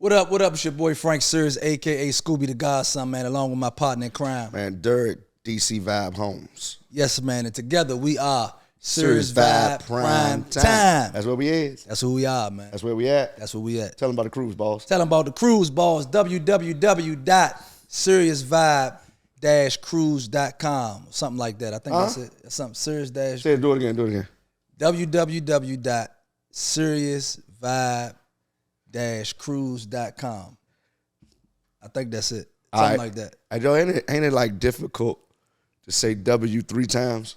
What up? It's your boy Frank Sirius, a.k.a. Scooby the Godson, man, along with my partner in crime. Man, Derek, SiriusVybe Holmes. Yes, man, and together we are SiriusVybe Primetime. That's where we is. That's who we are, man. That's where we at. That's where we at. Tell them about the cruise, boss. Tell them about the cruise, boss. www.SiriusVybe-cruise.com. Something like that. I think that's it. That's something. Sirius dash. Say it, do it again. www.SiriusVybe-cruise.com. I think that's it. Something like that. Hey, Joe, ain't it like difficult to say W 3 times?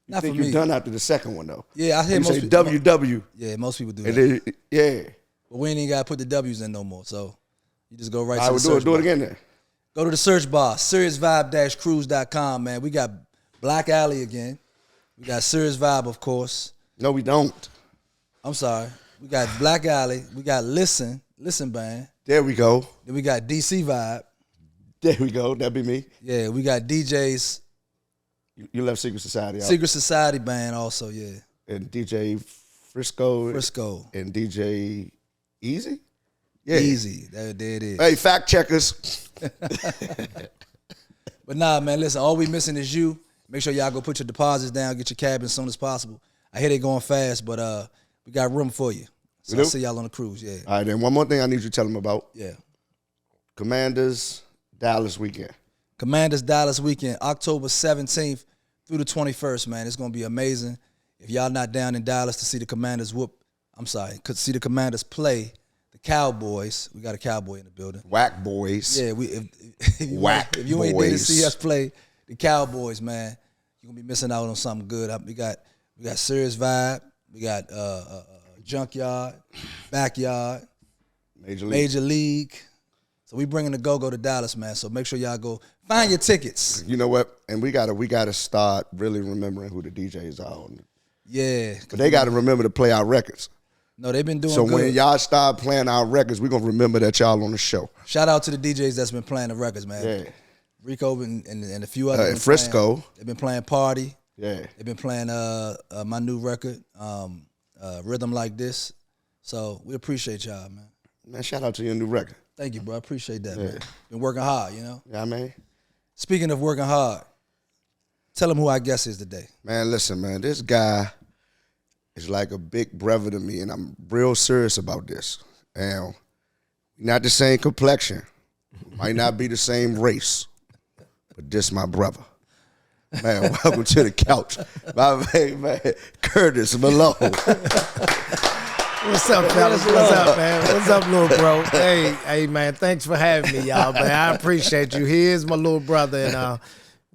Not think for me. you're done after the second one, though. Yeah, I hear most people say WW. Yeah, most people do that. Then, yeah. But we ain't even got to put the W's in no more. So you just go right to the I would search do bar. it again then. Go to the search bar, SiriusVybe-cruise.com, man. We got Black Alley again. We got Sirius Vibe, of course. No, we don't. I'm sorry. We got Black Alley. We got Listen Band. There we go. Then we got DC Vibe. There we go. That'd be me. Yeah, we got DJs. You left Secret Society out. Secret Society Band also, yeah. And DJ Frisco. And DJ Easy? Yeah. Easy. There it is. Hey, fact checkers. But nah, man, listen, all we missing is you. Make sure y'all go put your deposits down, get your cab as soon as possible. I hear they going fast, but we got room for you. So I'll see y'all on the cruise, yeah. All right, then one more thing I need you to tell them about. Yeah. Commanders Dallas weekend. Commanders Dallas weekend, October 17th through the 21st, man. It's going to be amazing. If y'all not down in Dallas to see the Commanders see the Commanders play the Cowboys. We got a Cowboy in the building. Whack boys. Yeah, if you ain't there to see us play the Cowboys, man, you're going to be missing out on something good. We got Sirius Vibe. We got Junkyard, Backyard, Major League. So we bringing the go-go to Dallas, man. So make sure y'all go find your tickets. You know what? And we gotta start really remembering who the DJs are. Yeah. But they gotta remember to play our records. No, they've been doing good. So when y'all start playing our records, we're gonna remember that y'all on the show. Shout out to the DJs that's been playing the records, man. Yeah. Rico and a few others. Frisco. They've been playing Party. Yeah. They've been playing my new record, Rhythm Like This. So we appreciate y'all, man. Man, shout out to your new record. Thank you, bro. I appreciate that, man. Been working hard, you know? Yeah, man. Speaking of working hard, tell them who our guest is today. Man, listen, man. This guy is like a big brother to me, and I'm real serious about this. And we're not the same complexion. Might not be the same race. But this my brother. Man, welcome to the couch. My man, Curtis Malone. What's up, fellas? What's up, man? What's up, little bro? Hey, man, thanks for having me, y'all, man. I appreciate you. He is my little brother, and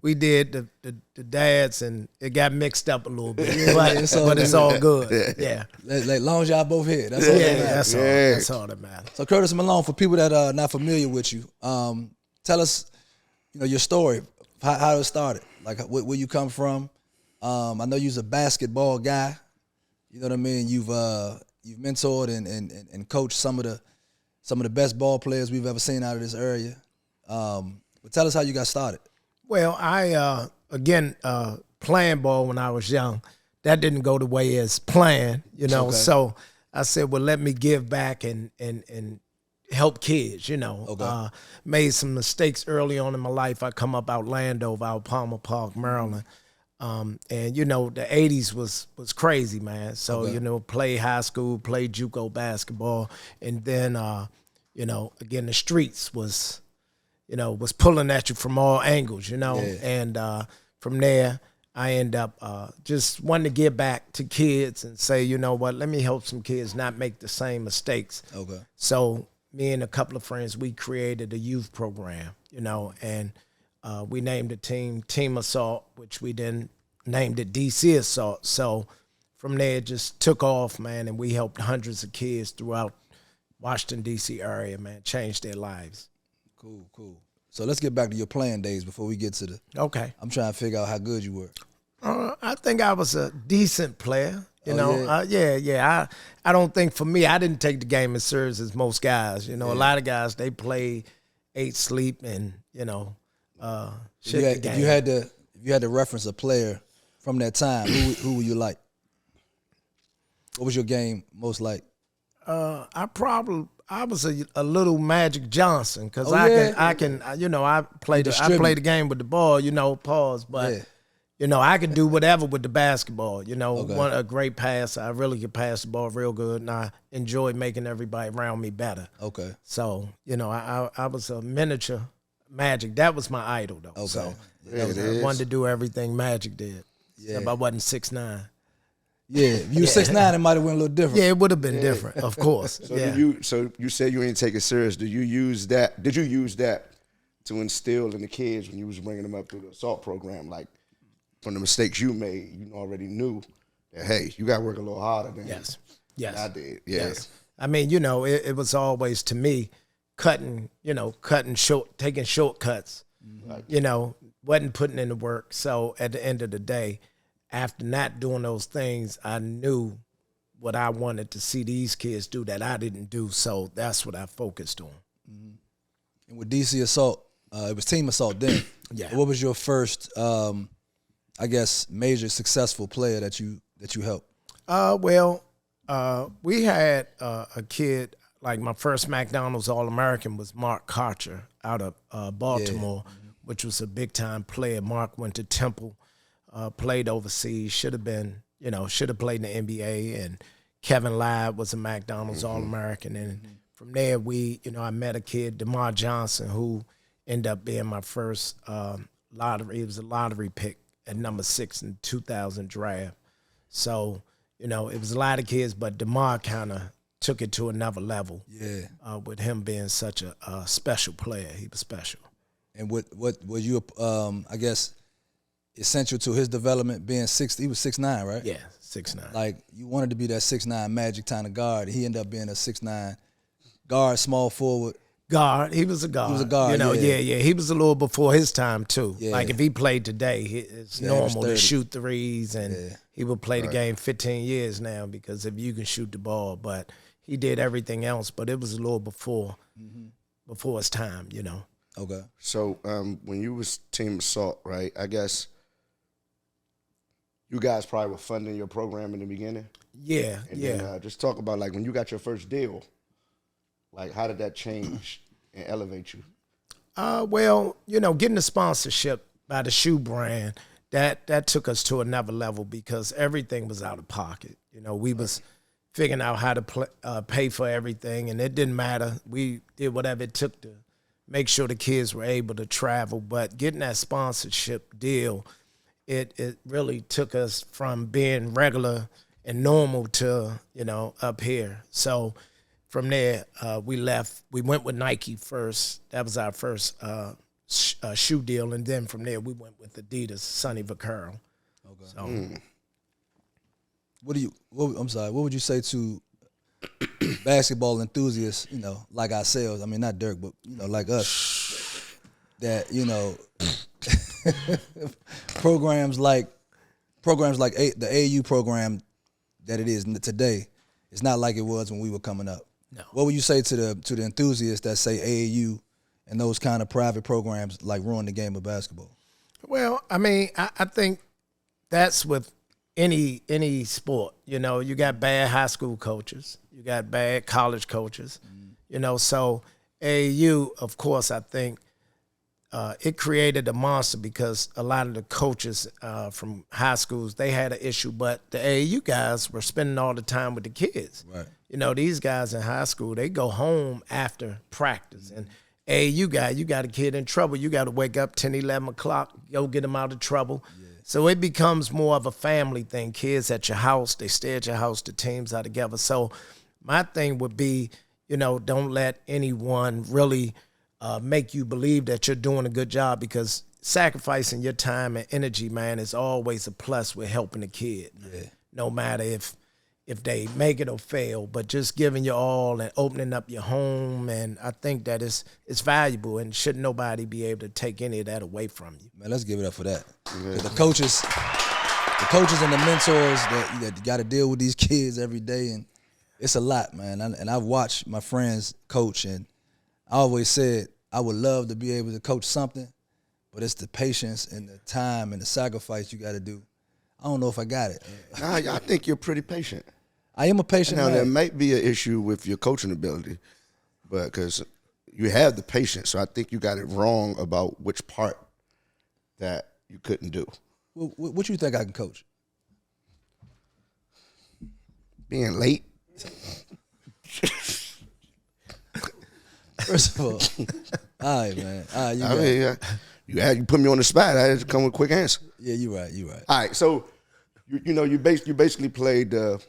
we did the dads, and it got mixed up a little bit, but it's all good. Yeah. Like long as y'all both here, that's all that matters. That's all that matters. So Curtis Malone, for people that are not familiar with you, tell us, your story, how it started, like where you come from. I know you're a basketball guy. You know what I mean? You've mentored and coached some of the best ball players we've ever seen out of this area. But tell us how you got started. Well, I playing ball when I was young, that didn't go the way as planned, Okay. So I said, well, let me give back and help kids, Okay. Made some mistakes early on in my life. I come up out Landover, out Palmer Park, Maryland. And the 80s was crazy, man. So, Okay. Play high school, play JUCO basketball. And then, again, the streets was pulling at you from all angles, Yeah. And from there, I end up just wanting to give back to kids and say, you know what, let me help some kids not make the same mistakes. Okay. So me and a couple of friends, we created a youth program, and we named the Team Assault, which we then named it DC Assault. So from there, it just took off, man, and we helped hundreds of kids throughout Washington, D.C. area, man, change their lives. Cool. So let's get back to your playing days before we get to the... Okay. I'm trying to figure out how good you were. I think I was a decent player. Yeah. I don't think for me, I didn't take the game as serious as most guys. A lot of guys, they play, ate, sleep, and, shit. If you had to reference a player from that time, who were you like? What was your game most like? I I was a little Magic Johnson because I can I play the game with the ball, pause, but I can do whatever with the basketball. A great pass. I really can pass the ball real good, and I enjoy making everybody around me better. Okay. So I was a miniature Magic. That was my idol though. Okay. So I wanted to do everything Magic did. Yeah. If I wasn't 6'9". Yeah, if you 6'9", it might have went a little different. Yeah, it would have been different, of course. So you said you ain't take it serious. Did you use that to instill in the kids when you was bringing them up through the assault program? Like from the mistakes you made, you already knew that, hey, you got to work a little harder than yes. I did. Yeah. Yes. I mean, it was always to me cutting short, taking shortcuts. Mm-hmm. Wasn't putting in the work. So at the end of the day, after not doing those things, I knew what I wanted to see these kids do that I didn't do. So that's what I focused on. Mm-hmm. And with DC Assault, it was team assault then. Yeah. What was your first, major successful player that you helped? We had a kid, like my first McDonald's All-American was Mark Karcher out of Baltimore, which was a big-time player. Mark went to Temple. Played overseas, should have played in the NBA, and Kevin Ladd was a McDonald's All-American. And from there, I met a kid, DeMar Johnson, who ended up being my first lottery. He was a lottery pick at number 6 in 2000 draft. So, it was a lot of kids, but DeMar kind of took it to another level. Yeah. With him being such a special player. He was special. And what were you, essential to his development being he was 6'9", right? Yeah, 6'9". Like, you wanted to be that 6'9" Magic kind of guard. He ended up being a 6'9" guard, small forward. Guard. He was a guard. He was a guard, yeah. He was a little before his time, too. Yeah. Like, if he played today, it's normal to shoot threes, and he would play the game 15 years now because if you can shoot the ball. But he did everything else, but it was a little before his time, Okay. So when you was team assault, right, I guess you guys probably were funding your program in the begetting. Yeah, and then just talk about, like, when you got your first deal, like, how did that change and elevate you? Getting the sponsorship by the shoe brand, that took us to another level because everything was out of pocket. We was figuring out how to pay for everything, and it didn't matter. We did whatever it took to make sure the kids were able to travel. But getting that sponsorship deal, it really took us from being regular and normal to, up here. So from there, we left. We went with Nike first. That was our first shoe deal. And then from there, we went with Adidas, Sonny Vaccaro. Okay. So, what would you say to basketball enthusiasts, like ourselves? I mean, not Dirk, but, like us, that, programs like the AAU program that it is today, it's not like it was when we were coming up. No. What would you say to the enthusiasts that say AAU and those kind of private programs like ruin the game of basketball? Well, I mean, I think that's with any sport. You got bad high school coaches, you got bad college coaches. So AAU, of course, I think it created a monster because a lot of the coaches from high schools, they had an issue, but the AAU guys were spending all the time with the kids. Right. These guys in high school, they go home after practice. And AAU guy, you got a kid in trouble, you got to wake up 10, 11 o'clock, go get him out of trouble. Yeah. So it becomes more of a family thing. Kids at your house, they stay at your house, the teams are together. So my thing would be, don't let anyone really make you believe that you're doing a good job, because sacrificing your time and energy, man, is always a plus with helping the kid. Yeah. No matter if they make it or fail, but just giving your all and opening up your home, and I think that it's valuable, and should nobody be able to take any of that away from you. Man, let's give it up for that. Yeah. The coaches and the mentors that got to deal with these kids every day, and it's a lot, man. And I've watched my friends coach, and I always said I would love to be able to coach something, but it's the patience and the time and the sacrifice you got to do. I don't know if I got it. Nah, I think you're pretty patient. I am a patient man. Now, there might be an issue with your coaching ability, but because you have the patience, so I think you got it wrong about which part that you couldn't do. What you think I can coach? Being late. First of all, all right, man. All right, You put me on the spot. I had to come with a quick answer. Yeah, you're right. All right, so you basically played the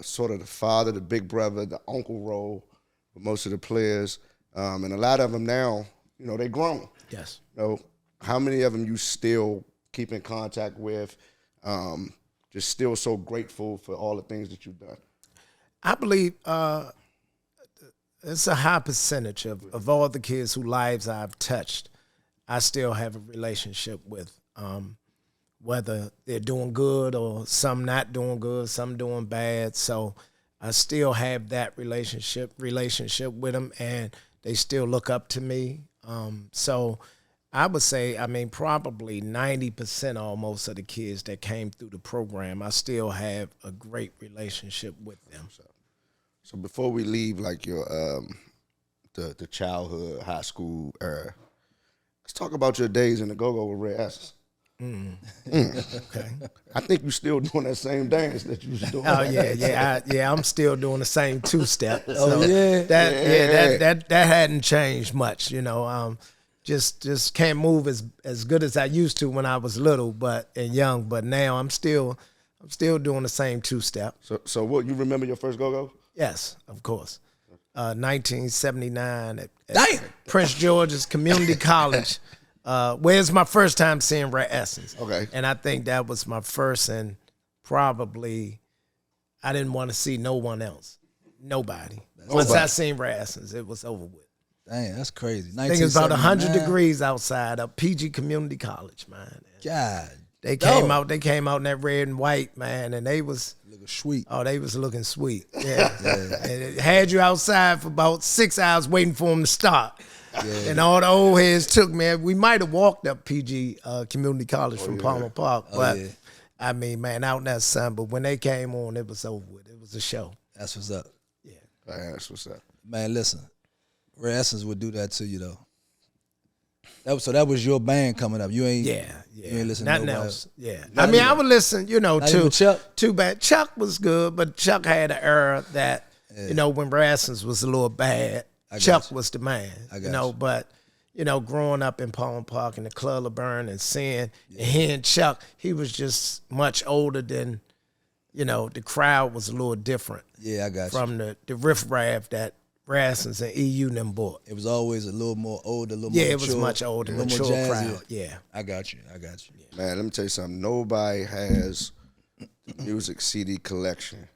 sort of the father, the big brother, the uncle role with most of the players, and a lot of them now, they grown. Yes. How many of them you still keep in contact with? Just still so grateful for all the things that you've done. I believe it's a high percentage of all the kids whose lives I've touched, I still have a relationship with, whether they're doing good or some not doing good, some doing bad. So I still have that relationship with them, and they still look up to me. So I would say, probably 90% almost of the kids that came through the program, I still have a great relationship with them. So before we leave, like your the childhood, high school era, let's talk about your days in the go-go with Red Essence. Okay. I think you're still doing that same dance that you was doing. Oh yeah. I'm still doing the same two-step. So yeah. That hadn't changed much. Just can't move as good as I used to when I was little, and young. But now I'm still doing the same two-step. So what, you remember your first go-go? Yes, of course. 1979 at Prince George's Community College. Where's my first time seeing Red Essence. Okay. And I think that was my first, and probably I didn't want to see no one else. Nobody. Once I seen Red Essence, it was over with. Dang, that's crazy. I think it's about 100 degrees outside of PG Community College, man. God. They came out in that red and white, man, and they was looking sweet. Oh, they was looking sweet. Yeah. And it had you outside for about 6 hours waiting for them to start. Yeah. And all the old heads took, man. We might have walked up PG Community College from Palmer Park, but man, out in that sun. But when they came on, it was over with. It was a show. That's what's up. Yeah. That's what's up. Man, listen, Red Essence would do that to you though. That was your band coming up. You ain't listening to nothing nobody else. Yeah. I would listen, to Chuck? Too Bad. Chuck was good, but Chuck had an era that, when Red Essence was a little bad, Chuck was the man. But growing up in Palmer Park and the Club LeBurn and seeing and hearing Chuck, he was just much older than, the crowd was a little different. Yeah, I got you. From the riffraff that Red Essence and EU them bought. It was always a little more older, a little more mature. Yeah, it was much older, mature crowd. Yeah. I got you. Yeah. Man, let me tell you something. Nobody has the music CD collection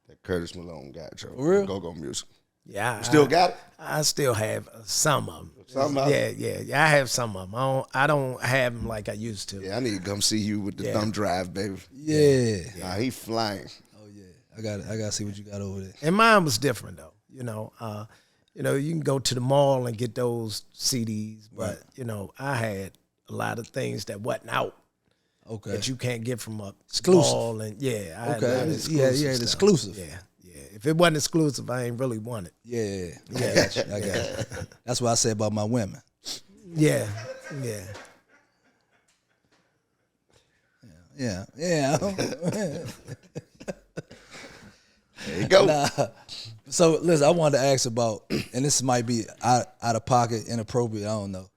that Curtis Malone got, Joe. For real? Go-go music. Yeah. You still got it? I still have some of them. Some of them? Yeah. I have some of them. I don't have them like I used to. Yeah, I need to come see you with the thumb drive, baby. Yeah. Nah, he flying. Oh, yeah. I got to see what you got over there. And mine was different, though. You can go to the mall and get those CDs, but I had a lot of things that wasn't out. Okay. That you can't get from a exclusive. mall, and exclusive. Yeah. If it wasn't exclusive, I ain't really want it. Yeah. I got you. That's what I say about my women. Yeah. Yeah. There you go. So listen, I wanted to ask about, and this might be out of pocket, inappropriate, I don't know,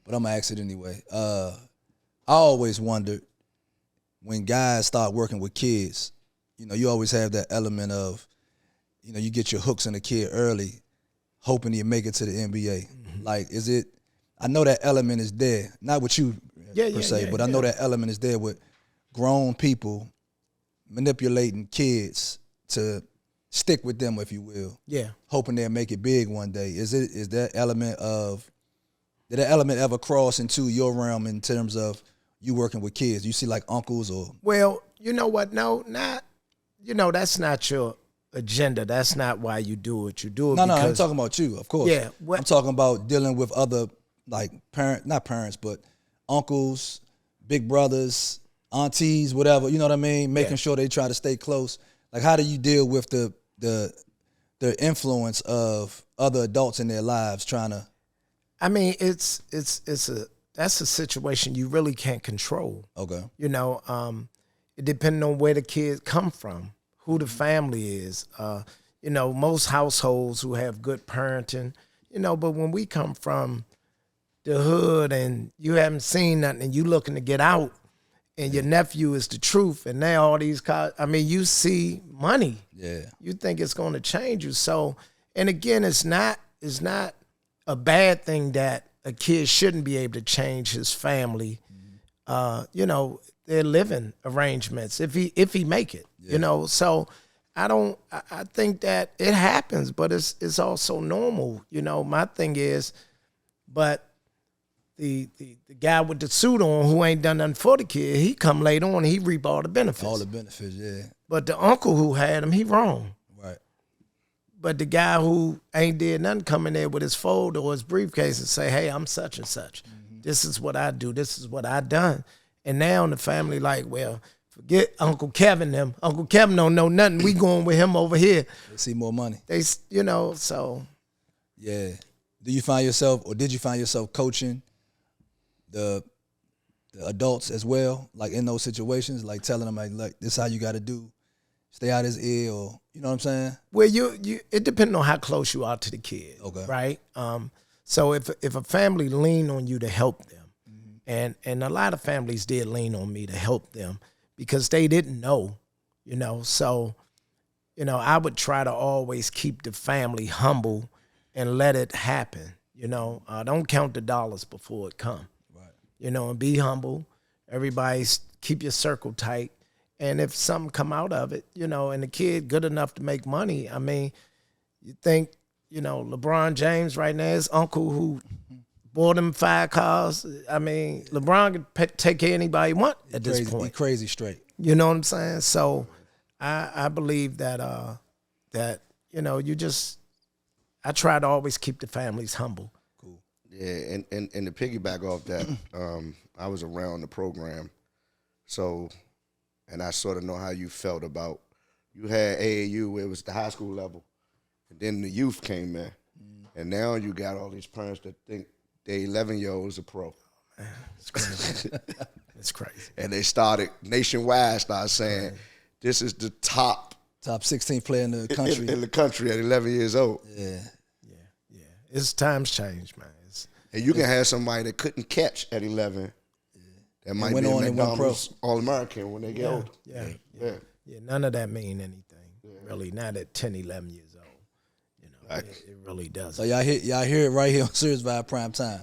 but I'm gonna ask it anyway. I always wondered when guys start working with kids, you always have that element of, you get your hooks in a kid early, hoping you make it to the NBA. Mm-hmm. Like, I know that element is there, not with you per se, but I know that element is there with grown people manipulating kids to stick with them, if you will. Yeah. Hoping they'll make it big one day. Did that element ever cross into your realm in terms of you working with kids? You see like uncles or? Well, you know what? No, not, that's not your agenda. That's not why you do it. You do it because. No, I'm talking about you, of course. Yeah. I'm talking about dealing with other, like not parents, but uncles, big brothers, aunties, whatever, you know what I mean? Making sure they try to stay close. Like, how do you deal with the the influence of other adults in their lives trying to? I mean, that's a situation you really can't control. Okay. You know, it depends on where the kids come from, who the family is. You know, most households who have good parenting, you know, but when we come from the hood and you haven't seen nothing and you looking to get out and your nephew is the truth and now all these cars, I mean, you see money. Yeah. You think it's going to change you. So, and again, it's not a bad thing that a kid shouldn't be able to change his family. You know, their living arrangements if he make it. Yeah. You know, so I think that it happens, but it's also normal. You know, my thing is, but the guy with the suit on who ain't done nothing for the kid, he come later on, he reap all the benefits. All the benefits, yeah. But the uncle who had him, he wrong. Right. But the guy who ain't did nothing come in there with his folder or his briefcase and say, hey, I'm such and such. Mm-hmm. This is what I do. This is what I done. And now the family like, well, forget Uncle Kevin them. Uncle Kevin don't know nothing. We going with him over here. They see more money. They, you know, so. Yeah. Do you find yourself, or did you find yourself coaching the adults as well, like in those situations, like telling them like this is how you got to do, stay out his ear, or you know what I'm saying? Well, you it depends on how close you are to the kid, okay, right? So if a family lean on you to help them, mm-hmm. and a lot of families did lean on me to help them because they didn't know, you know. So, you know, I would try to always keep the family humble and let it happen. You know, don't count the dollars before it come. You know, and be humble. Everybody's keep your circle tight. And if something come out of it, you know, and the kid good enough to make money, I mean, you think, you know, LeBron James right now, his uncle who bought him 5 cars. I mean, LeBron can take care of anybody he want at this point. He crazy straight. You know what I'm saying? So I believe that that, you know, I try to always keep the families humble. Yeah, and to piggyback off that, I was around the program, so, and I sort of know how you felt about, you had AAU where it was the high school level, and then the youth came in, and now you got all these parents that think their 11-year-old's a pro. Man, it's crazy. It's crazy. And they started saying, this is the top 16 player in the country. In the country at 11 years old. Yeah. It's times change, man. And you can have somebody that couldn't catch at 11 that might be a McDonald's All-American when they get older. Yeah. None of that mean anything, really, not at 10, 11 years old. You know, right. It really doesn't. So y'all hear it right here on SiriusVybe Primetime.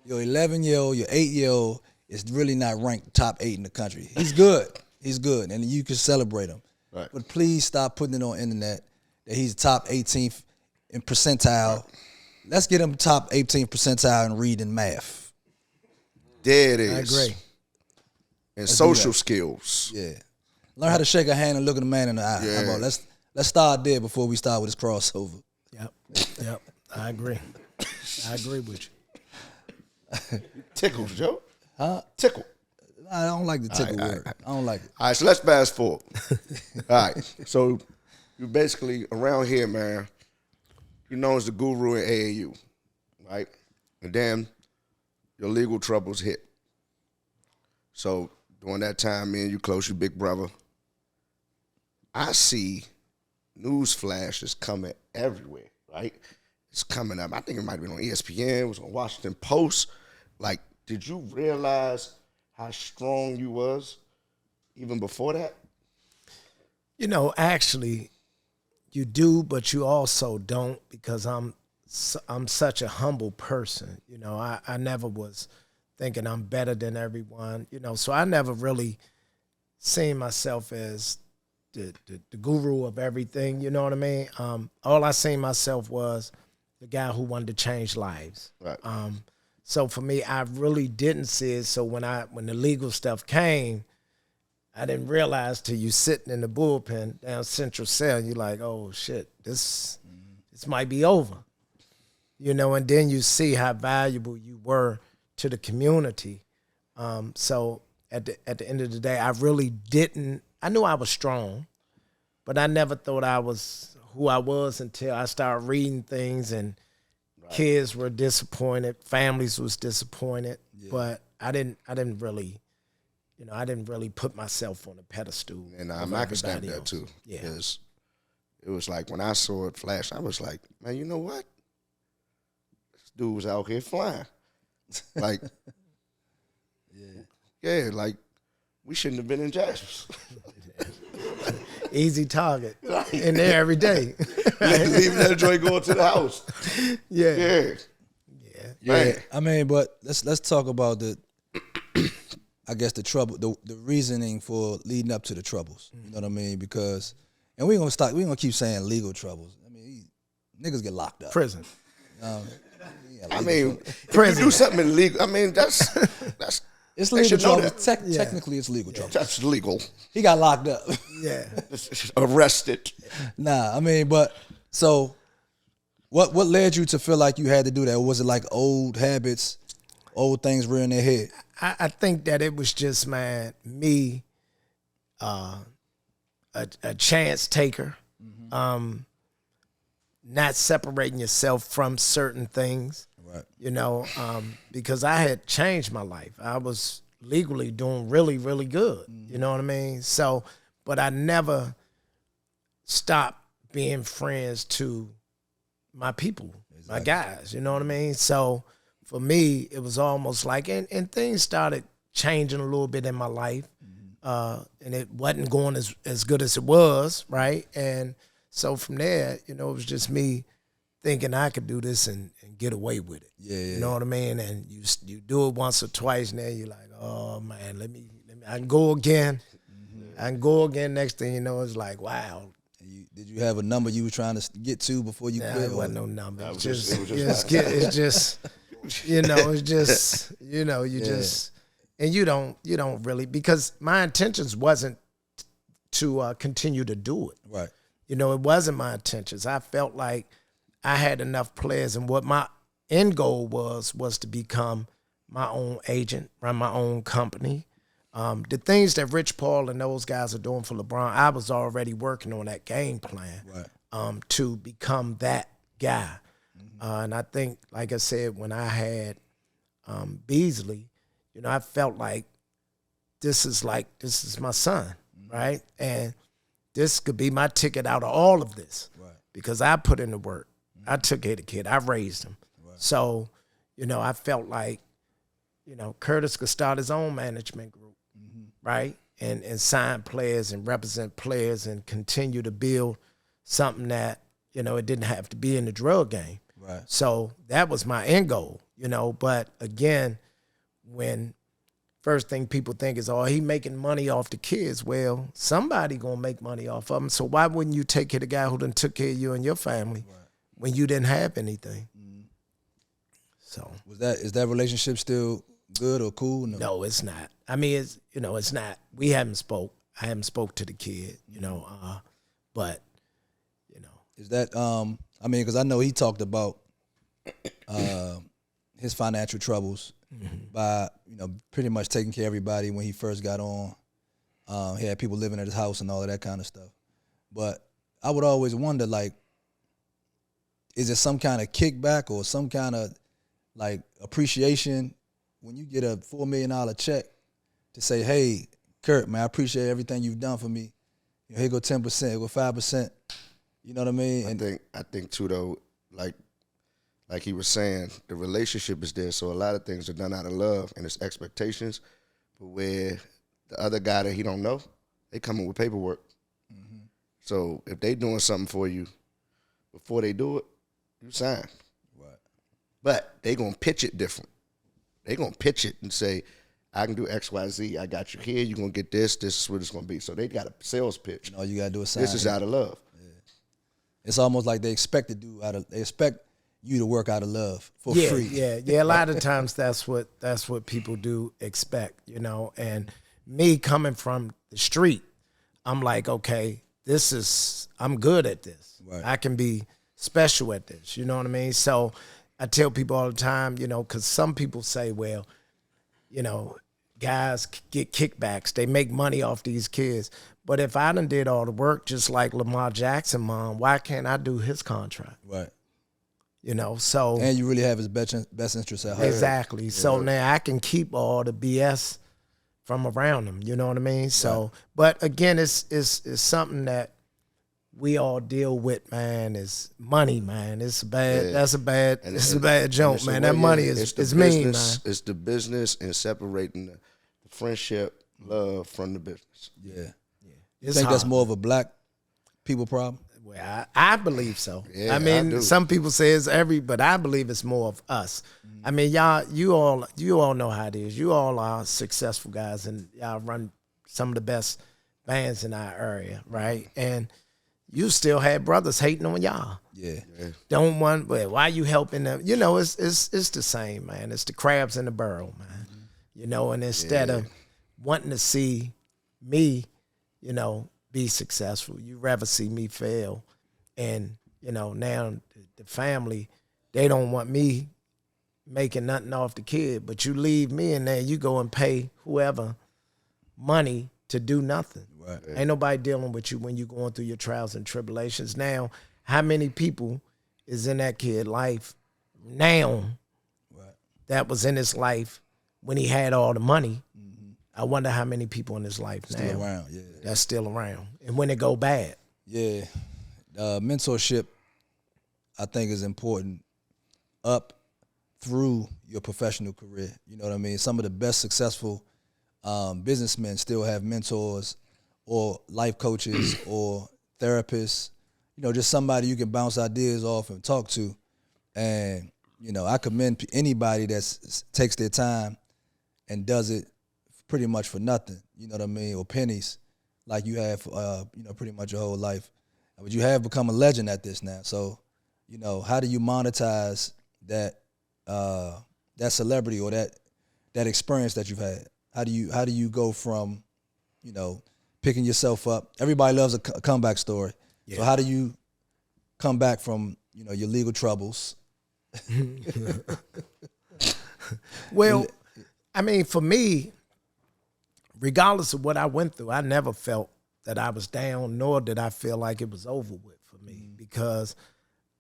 Your 11-year-old, your 8-year-old is really not ranked top 8 in the country. He's good. He's good, and you can celebrate him. Right. But please stop putting it on the internet that he's top 18th in percentile. Let's get him top 18th percentile in reading and math. There it is. I agree. And social skills. Yeah. Learn how to shake a hand and look at a man in the eye. Yeah. How about let's start there before we start with this crossover. Yep. I agree. I agree with you. Tickles, Joe. Huh? Tickle. I don't like the tickle word. I don't like it. All right, so let's fast forward. All right. So you basically around here, man, you're known as the guru in AAU, right? And then your legal troubles hit. So during that time, me and you close, your big brother. I see news flashes coming everywhere, right? It's coming up. I think it might have been on ESPN. It was on Washington Post. Like, did you realize how strong you was even before that? You know, actually, you do, but you also don't, because I'm such a humble person. You know, I never was thinking I'm better than everyone. You know, so I never really seen myself as the guru of everything. You know what I mean? All I seen myself was the guy who wanted to change lives. Right. So for me, I really didn't see it. So when the legal stuff came, I didn't realize till you sitting in the bullpen down Central Cell, and you're like, oh shit, this might be over. You know, and then you see how valuable you were to the community. So at the end of the day, I really didn't. I knew I was strong, but I never thought I was who I was until I started reading things, and kids were disappointed, families was disappointed, but I didn't really, I didn't really put myself on a pedestal. And I can stand that too. Yeah. Because it was like when I saw it flash, I was like, man, you know what? This dude was out here flying. Like, yeah, like we shouldn't have been in Jaspers. Easy target. In there every day. Leaving that joint going to the house. Yeah. Yeah. I mean, but let's talk about the I guess the trouble, the reasoning for leading up to the troubles. You know what I mean? Because, and we ain't gonna keep saying legal troubles. I mean, niggas get locked up. Prison. I mean, if you do something illegal, I mean, that's it's legal trouble. Technically, it's legal trouble. That's legal. He got locked up. Yeah. Arrested. Nah, I mean, but so what led you to feel like you had to do that? Or was it like old habits, old things were in their head? I think that it was just, me, a chance taker, not separating yourself from certain things, right? Because I had changed my life. I was legally doing really, really good. You know what I mean? So, but I never stopped being friends to my people, my guys. You know what I mean? So for me, it was almost like, and things started changing a little bit in my life, and it wasn't going as good as it was, right? And so from there, it was just me thinking I could do this and get away with it. Yeah. You know what I mean? And you do it once or twice, and then you're like, oh man, let me I can go again. I can go again. Next thing you know, it's like, wow. Did you have a number you were trying to get to before you quit? It wasn't no number. It was just and you don't really, because my intentions wasn't to continue to do it. Right. It wasn't my intentions. I felt like I had enough players, and what my end goal was to become my own agent, run my own company. The things that Rich Paul and those guys are doing for LeBron, I was already working on that game plan, right, to become that guy. And I think, like I said, when I had Beasley, I felt like this is my son, right? And this could be my ticket out of all of this, right, because I put in the work. I took care of the kid. I raised him. Right. So, I felt like, Curtis could start his own management group, right? And sign players and represent players and continue to build something that, it didn't have to be in the drug game. Right. So that was my end goal, But again, when first thing people think is, oh, he making money off the kids. Well, somebody gonna make money off of them. So why wouldn't you take care of the guy who done took care of you and your family when you didn't have anything? So is that relationship still good or cool? No, it's not. I mean, it's not. We haven't spoke. I haven't spoke to the kid, but is that I mean, because I know he talked about his financial troubles by pretty much taking care of everybody when he first got on. He had people living at his house and all of that kind of stuff. But I would always wonder, like, is it some kind of kickback or some kind of like appreciation when you get a $4 million check to say, hey, Kurt, man, I appreciate everything you've done for me. Here go 10%, here go 5%. You know what I mean? I think too, though, like he was saying, the relationship is there, so a lot of things are done out of love and it's expectations. But where the other guy that he don't know, they come in with paperwork. So if they doing something for you before they do it, you sign. Right. But they gonna pitch it different. They gonna pitch it and say, I can do X, Y, Z. I got you here. You're gonna get this. This is what it's gonna be. So they got a sales pitch. All you gotta do is sign. This is out of love. It's almost like they expect you to work out of love for free. Yeah. A lot of times that's what people do expect, And me coming from the street, I'm like, okay, I'm good at this. Right. I can be special at this. You know what I mean? So I tell people all the time, because some people say, well, guys get kickbacks. They make money off these kids. But if I done did all the work, just like Lamar Jackson, mom, why can't I do his contract? Right. You know, so. And you really have his best interest at heart. Exactly. Yeah. So now I can keep all the BS from around them. You know what I mean? So, right. But again, it's something that we all deal with, man. Is money, man. It's bad. Yeah. That's a bad. It's a bad joke, man. That money is mean, man. It's the business and separating the friendship, love from the business. Yeah. You think that's more of a black people problem? Well, I believe so. Yeah, I mean, some people say it's but I believe it's more of us. Mm-hmm. I mean, you all know how it is. You all are successful guys, and y'all run some of the best bands in our area, right? And you still had brothers hating on y'all. Yeah. Don't want. Well, why you helping them? You know, it's the same, man. It's the crabs in the barrel, man. Mm-hmm. You know, and instead of wanting to see me, you know, be successful, you rather see me fail. And, you know, now the family, they don't want me making nothing off the kid, but you leave me in there, you go and pay whoever money to do nothing. Right. Ain't nobody dealing with you when you're going through your trials and tribulations. Now, how many people is in that kid life now that was in his life when he had all the money? I wonder how many people in his life still around, that's still around, and when it go bad. Yeah, mentorship, I think, is important up through your professional career. You know what I mean? Some of the best successful businessmen still have mentors or life coaches or therapists. You know, just somebody you can bounce ideas off and talk to. And, you know, I commend anybody that takes their time and does it pretty much for nothing, you know what I mean, or pennies, like you have, you know, pretty much your whole life. But you have become a legend at this now. So, you know, how do you monetize that that celebrity or that experience that you've had? How do you go from, you know, picking yourself up? Everybody loves a comeback story. Yeah. So how do you come back from, you know, your legal troubles? Well, I mean, for me, regardless of what I went through, I never felt that I was down, nor did I feel like it was over with for me, because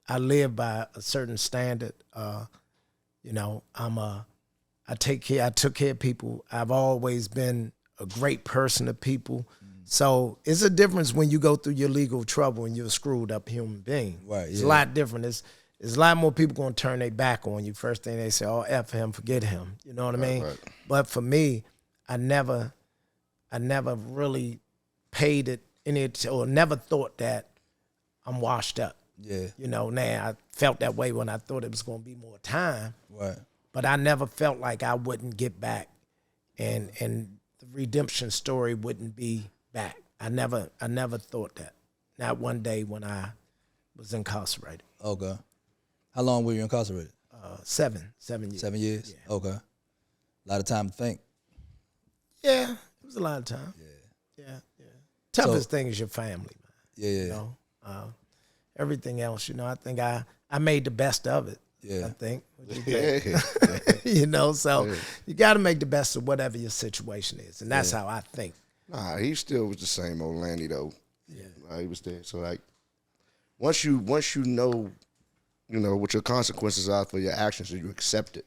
I live by a certain standard. You know, I took care of people. I've always been a great person to people. So it's a difference when you go through your legal trouble and you're a screwed up human being. Right. It's a lot different. It's a lot more people going to turn their back on you. First thing they say, oh, F him, forget him. You know what I mean? Right. But for me, I never really paid it or never thought that I'm washed up. Yeah. You know, now I felt that way when I thought it was going to be more time. Right. But I never felt like I wouldn't get back and the redemption story wouldn't be back. I never thought that. Not one day when I was incarcerated. Okay. How long were you incarcerated? 7 years. 7 years? Yeah. Okay. A lot of time to think. Yeah, it was a lot of time. Yeah. Toughest thing is your family, man. Yeah. You know, everything else, you know, I think I made the best of it. Yeah. I think. You know, so you got to make the best of whatever your situation is, and that's how I think. Nah, he still was the same old Lanny though. Yeah, he was there. So like, once you know, what your consequences are for your actions, and you accept it.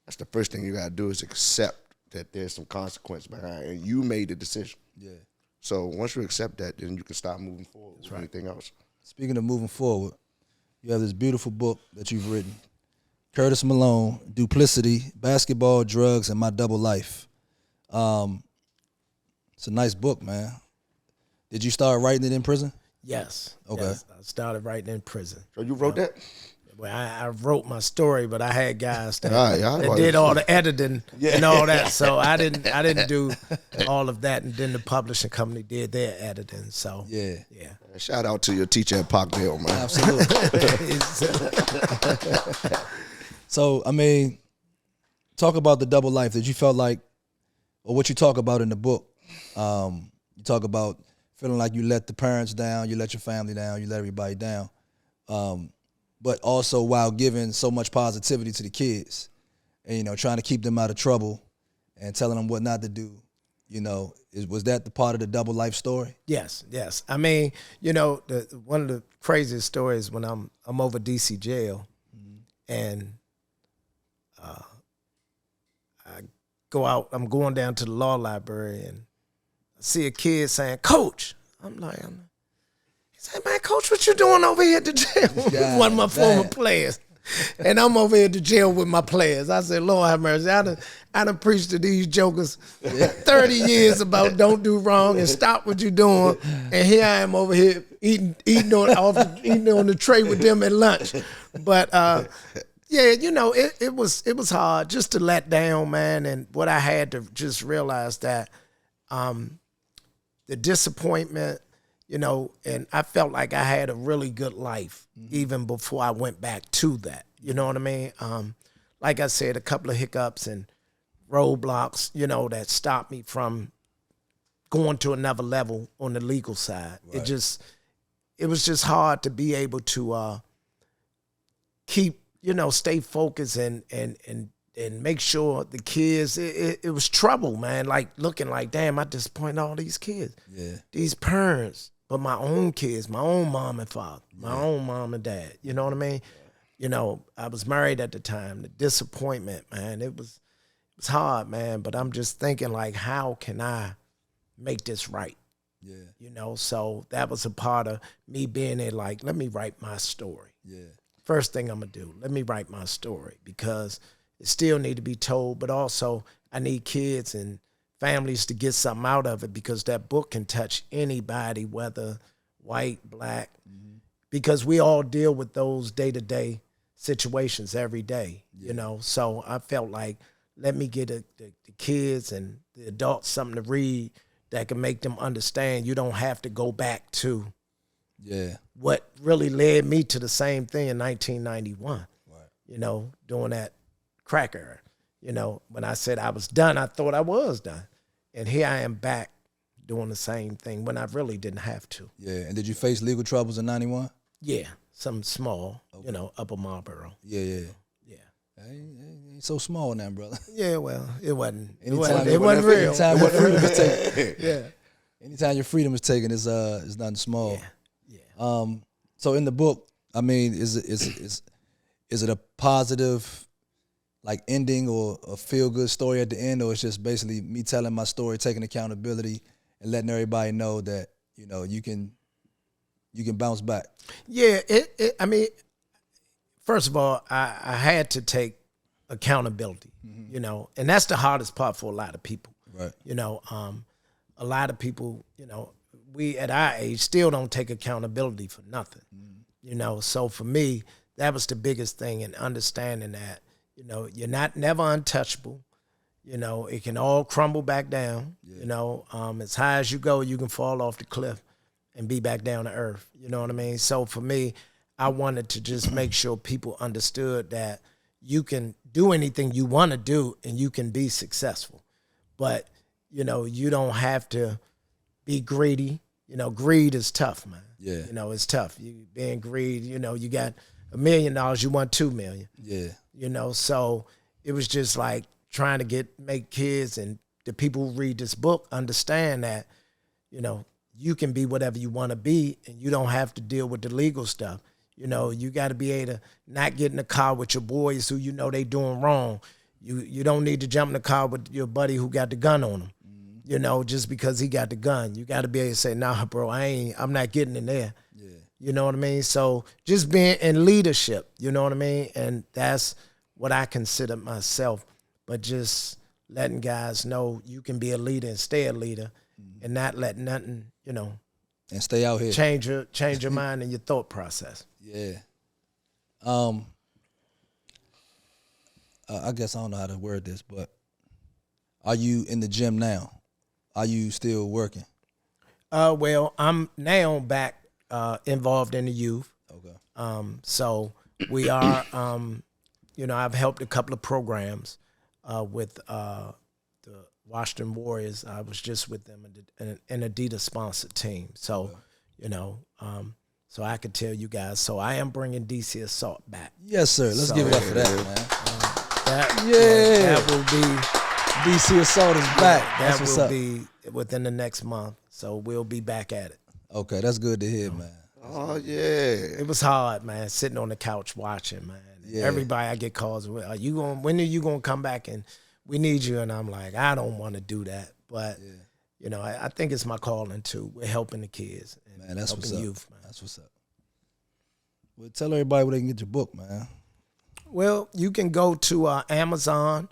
That's the first thing you got to do is accept that there's some consequence behind it, and you made the decision. Yeah. So once you accept that, then you can start moving forward with anything else. Speaking of moving forward, you have this beautiful book that you've written, Curtis Malone, Duplicity, Basketball, Drugs, and My Double Life. It's a nice book, man. Did you start writing it in prison? Yes. Okay. Yes, I started writing in prison. So you wrote that? Well, I wrote my story, but I had guys that did all the editing and all that. So I didn't do all of that, and then the publishing company did their editing. So yeah. Shout out to your teacher at Parkdale, man. Absolutely. So I mean, talk about the double life that you felt like, or what you talk about in the book. You talk about feeling like you let the parents down, you let your family down, you let everybody down. But also while giving so much positivity to the kids and, trying to keep them out of trouble and telling them what not to do, was that the part of the double life story? Yes. I mean, one of the craziest stories when I'm over DC jail, and I go out. I'm going down to the law library, and I see a kid saying, "Coach." I'm like, he said, "Man, Coach, what you doing over here at the jail?" One of my former players. And I'm over here at the jail with my players. I said, Lord have mercy. I done preached to these jokers 30 years about don't do wrong and stop what you're doing. And here I am over here eating on the tray with them at lunch. But it was hard just to let down, man. And what I had to just realize that the disappointment, and I felt like I had a really good life even before I went back to that. You know what I mean? Like I said, a couple of hiccups and roadblocks, that stopped me from going to another level on the legal side. Right. It was just hard to be able to keep, stay focused and make sure the kids, it was trouble, man. Like looking like, damn, I disappoint all these kids. Yeah. These parents. But my own kids, my own mom and father, my own mom and dad, you know what I mean? I was married at the time. The disappointment, man, it was hard, man. But I'm just thinking, like, how can I make this right? Yeah. So that was a part of me being there, like, let me write my story. Yeah. First thing I'm going to do, let me write my story because it still need to be told, but also I need kids and families to get something out of it because that book can touch anybody, whether white, black, because we all deal with those day-to-day situations every day, So I felt like, let me get the kids and the adults something to read that can make them understand you don't have to go back to what really led me to the same thing in 1991, doing that crack era. When I said I was done, I thought I was done. And here I am back doing the same thing when I really didn't have to. Yeah, and did you face legal troubles in 91? Yeah, something small, Upper Marlboro. Yeah. Ain't so small now, brother. Yeah, well, it wasn't. It wasn't real. Anytime your freedom is taken. Anytime your freedom is taken, it's nothing small. Yeah. So in the book, I mean, is it a positive, like, ending or a feel-good story at the end, or it's just basically me telling my story, taking accountability, and letting everybody know that, you can bounce back? Yeah, I mean, first of all, I had to take accountability, and that's the hardest part for a lot of people. Right. A lot of people, we at our age still don't take accountability for nothing, So for me, that was the biggest thing in understanding that, you're never untouchable. It can all crumble back down. Yeah. As high as you go, you can fall off the cliff and be back down to earth. You know what I mean? So for me, I wanted to just make sure people understood that you can do anything you want to do and you can be successful. But, you don't have to be greedy. Greed is tough, man. Yeah. It's tough. You being greedy, you got $1 million, you want $2 million. Yeah. So it was just like trying to make kids and the people who read this book understand that, you can be whatever you want to be and you don't have to deal with the legal stuff. You got to be able to not get in the car with your boys who they doing wrong. You don't need to jump in the car with your buddy who got the gun on him, just because he got the gun. You got to be able to say, nah, bro, I'm not getting in there. Yeah. You know what I mean? So just being in leadership, you know what I mean? And that's what I consider myself. But just letting guys know you can be a leader and stay a leader and not let nothing, and stay out here. Change your mind and your thought process. Yeah. I guess I don't know how to word this, but are you in the gym now? Are you still working? Well, I'm now back involved in the youth. Okay. So we are, I've helped a couple of programs with the Washington Warriors. I was just with them in an Adidas-sponsored team. So, so I could tell you guys. So I am bringing DC Assault back. Yes, sir. Let's give it up for that, man. That DC Assault is back. That's That what's will up. be within the next month. So we'll be back at it. Okay, that's good to hear, man. Oh yeah. It was hard, man, sitting on the couch watching, man. Yeah. Everybody I get calls, when are you gonna come back and we need you? And I'm like, I don't want to do that. But you know, I think it's my calling too. We're helping the kids and Man, that's helping what's up. youth, man. That's what's up. Well, tell everybody where they can get your book, man. Well, you can go to Amazon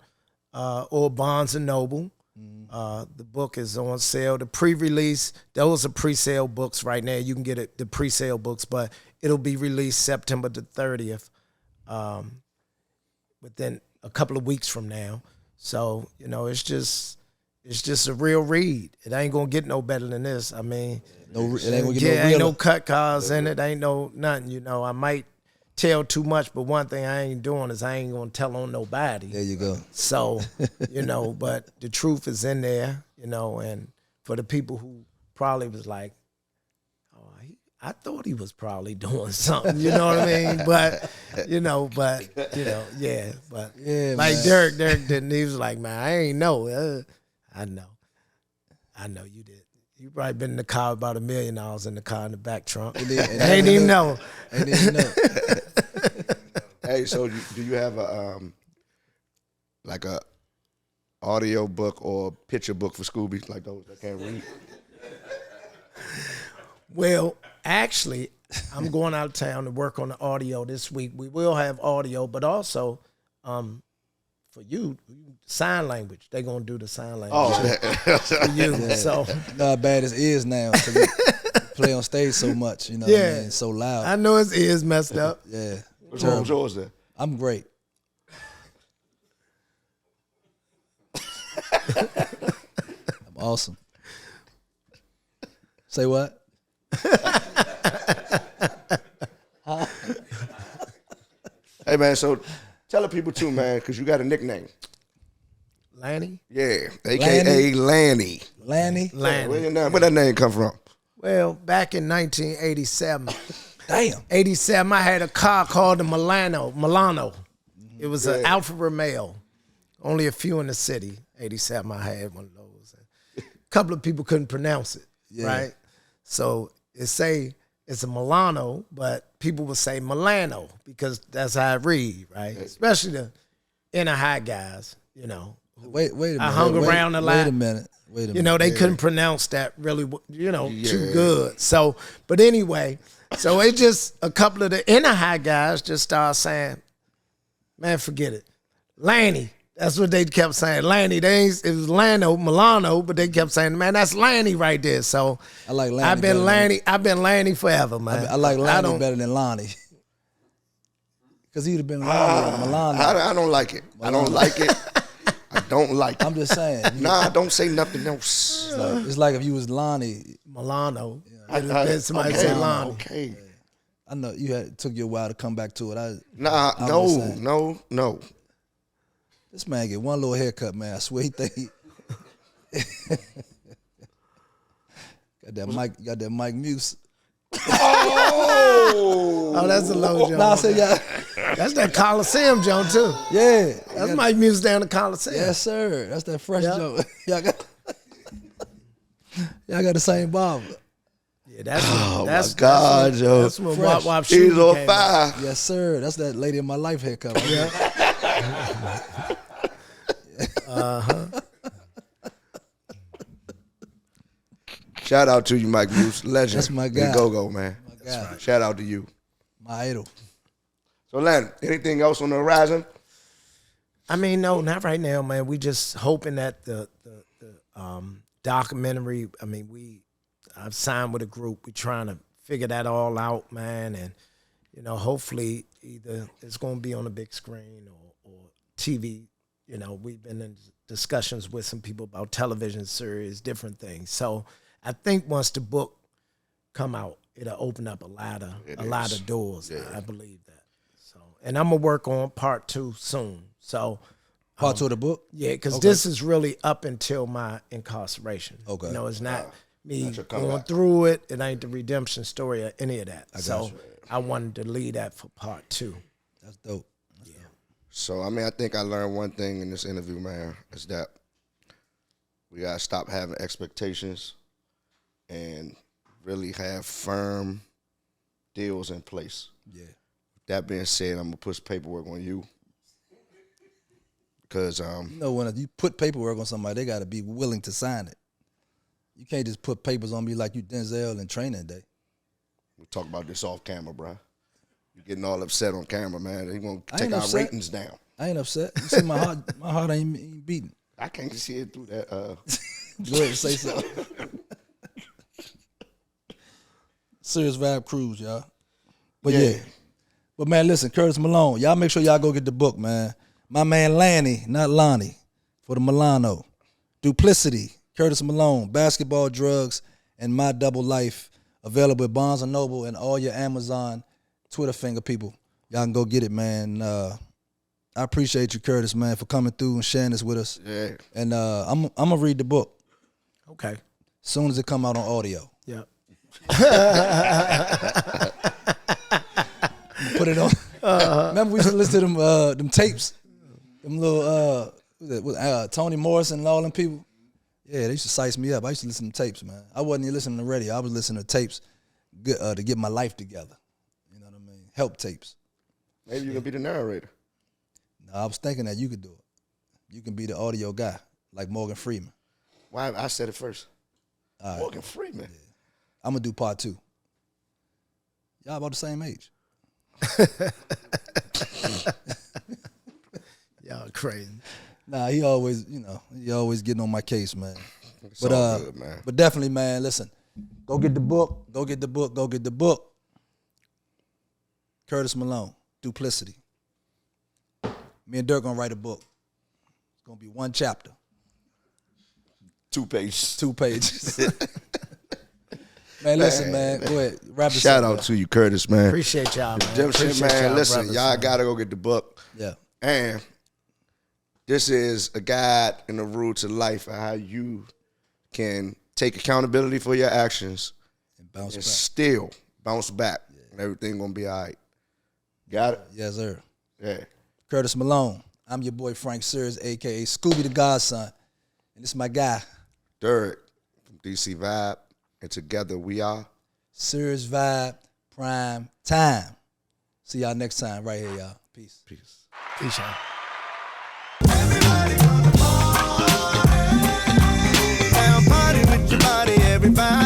or Barnes & Noble. The book is on sale. The pre-release, those are pre-sale books right now. You can get it, the pre-sale books, but it'll be released September the 30th, within a couple of weeks from now. So, you know, it's just a real read. It ain't gonna get no better than this. I mean, It ain't gonna get ain't no cut cards in it. Ain't no nothing. You know, I might tell too much, but one thing I ain't doing is I ain't gonna tell on nobody. There you go. So, you know, but the truth is in there, you know, and for the people who probably was like, oh, I thought he was probably doing something, you know what I mean? But, yeah, but Yeah, like man. Derek didn't, he was like, man, I ain't know. I know you did. You probably been in the car about $1 million in the car in the back trunk. And Ain't even know. Ain't even know. Hey, so do you have a like a audio book or picture book for Scooby, like those that can't read? Well, actually, I'm going out of town to work on the audio this week. We will have audio, but also for you, sign language. They're going to do the sign language for you. Yeah. So, You know how bad it is now. 'Cause we play on stage so much, you know what I mean? It's so loud. I know his ears messed up. Yeah. What's wrong with yours then? I'm great. I'm awesome. Say what? Hey man, so tell the people too, man, because you got a nickname. Lanny? Yeah, AKA Lanny. Lanny? Where that name come from? Well, back in 1987, Damn. 87, I had a car called the Milano. It was an Alfa Romeo. Only a few in the city. 87, I had one of those. A couple of people couldn't pronounce it, right? So it's a Milano, but people would say Milano because that's how I read, right? Especially the inner high guys, you know. Wait a minute. I hung around a lot. Wait a minute. You know, they couldn't pronounce that really, too good. So, but anyway, so it just, a couple of the inner high guys just started saying, man, forget it. Lanny. That's what they kept saying. Lanny. It was Milano, but they kept saying, man, that's Lanny right there. So I like Lanny. I've been Lanny forever, man. I like Lanny better than Lonnie. Because he'd have been Lonnie or Milano. I don't like it. I don't like it. I don't like it. I'm just saying. Nah, don't say nothing else. It's like if you was Lonnie. Milano. Somebody say Lonnie. Okay. I know it took you a while to come back to it. No. This man get one little haircut, man. I swear he think he got that Mike Muse. Oh, that's a low joint. Nah, I said, yeah. That's that Coliseum joint too. Yeah. That's Mike Muse down the Coliseum. Yes, sir. That's that fresh joke. Y'all got the same barber. Yeah, that's my God, Joe. That's when Fresh. Wop Wop He's Shooter on came fire. Yes, sir. That's that lady in my life haircut. Right? Uh-huh. Shout out to you, Mike Muse, legend. That's my guy. Go, man. That's right. Shout out to you. My idol. So, Len, anything else on the horizon? I mean, no, not right now, man. We just hoping that the documentary. I mean, I've signed with a group. We trying to figure that all out, man, and hopefully either it's going to be on a big screen or TV. We've been in discussions with some people about television series, different things. So I think once the book come out, it'll open up a lot of doors. Yeah. I believe that. So, and I'm gonna work on part 2 soon. So, Part 2 of the book? Yeah, because this is really up until my incarceration. Okay. It's not me going through it. It ain't the redemption story or any of that. I wanted to lead that for part 2. That's dope. So, I mean, I think I learned one thing in this interview, man, is that We gotta stop having expectations and really have firm deals in place. Yeah. That being said, I'm gonna put paperwork on you because You know, when you put paperwork on somebody, they got to be willing to sign it. You can't just put papers on me like you Denzel in Training Day. we'll talk about this off camera, bro. You're getting all upset on camera, man. They gonna take our upset. ratings down. I ain't upset. You see, my heart ain't beating. I can't see it through that. Go ahead and say something. SiriusVybe Cruise, y'all. But yeah. But man, listen, Curtis Malone, y'all make sure y'all go get the book, man. My man Lanny, not Lonnie, for the Milano. Duplicity, Curtis Malone, Basketball, Drugs, and My Double Life. Available at Barnes & Noble and all your Amazon, Twitter finger people. Y'all can go get it, man. I appreciate you, Curtis, man, for coming through and sharing this with us. Yeah. And I'm going to read the book. Okay. As soon as it come out on audio. Yep. Put it on. Remember we used to listen to them tapes? Them little, Toni Morrison and all them people? Yeah, they used to size me up. I used to listen to tapes, man. I wasn't even listening to radio. I was listening to tapes to get my life together. You know what I mean? Help tapes. Maybe you can be the narrator. No, I was thinking that you could do it. You can be the audio guy, like Morgan Freeman. Why? I said it first. All right. Morgan Freeman. Yeah. I'm going to do part 2. Y'all about the same age. Y'all crazy. Nah, he always getting on my case, man. It's all good, man. But definitely, man, listen. Go get the book. Go get the book. Go get the book. Curtis Malone, Duplicity. Me and Dirk gonna write a book. It's gonna be 1 chapter. 2 pages. 2 pages. Man, listen, man. Go ahead. Wrap this Shout up, out to you, Curtis, man. Appreciate y'all, man. Redemption, Appreciate man. Listen, brothers, y'all man. gotta go get the book. Yeah. And this is a guide and a rule to life of how you can take accountability for your actions And bounce and back. still bounce back. And everything gonna be all right. Got it? Yes, sir. Yeah. Curtis Malone. I'm your boy Frank Sears, a.k.a. Scooby the Godson. And this is my guy, Derek from DC Vibe. And together we are SiriusVybe Prime Time. See y'all next time right here, y'all. Peace. Peace. Peace, y'all. Everybody with your body, everybody.